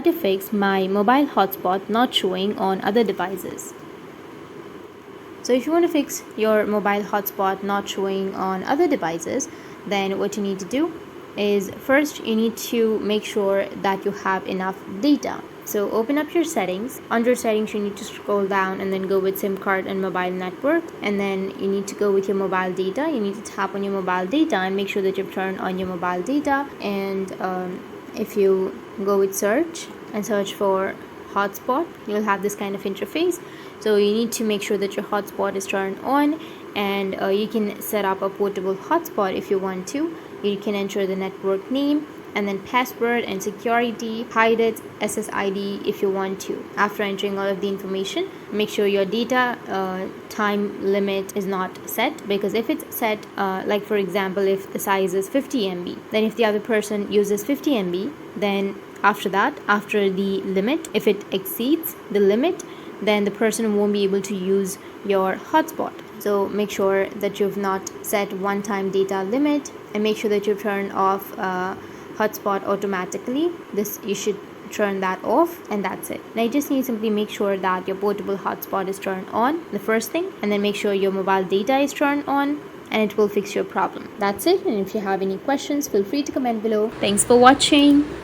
to fix my mobile hotspot not showing on other devices. So if you want to fix your mobile hotspot not showing on other devices, then what you need to do is first you need to make sure that you have enough data. So open up your settings. Under settings, you need to scroll down and then go with SIM card and mobile network, and then you need to go with your mobile data. You need to tap on your mobile data and make sure that you've turned on your mobile data. And if you go with search and search for hotspot, you'll have this kind of interface. So you need to make sure that your hotspot is turned on, and you can set up a portable hotspot if you want to. You can enter the network name and then password and security, hide it, SSID if you want to. After entering all of the information, make sure your data time limit is not set, because if it's set, like for example, if the size is 50 MB, then if the other person uses 50 MB, then after that, after the limit, if it exceeds the limit, then the person won't be able to use your hotspot. So make sure that you've not set one-time data limit, and make sure that you've turned off hotspot automatically. This you should turn that off, and that's it. Now you just need to simply make sure that your portable hotspot is turned on, the first thing, and then make sure your mobile data is turned on, and it will fix your problem. That's it. And if you have any questions, feel free to comment below. Thanks for watching.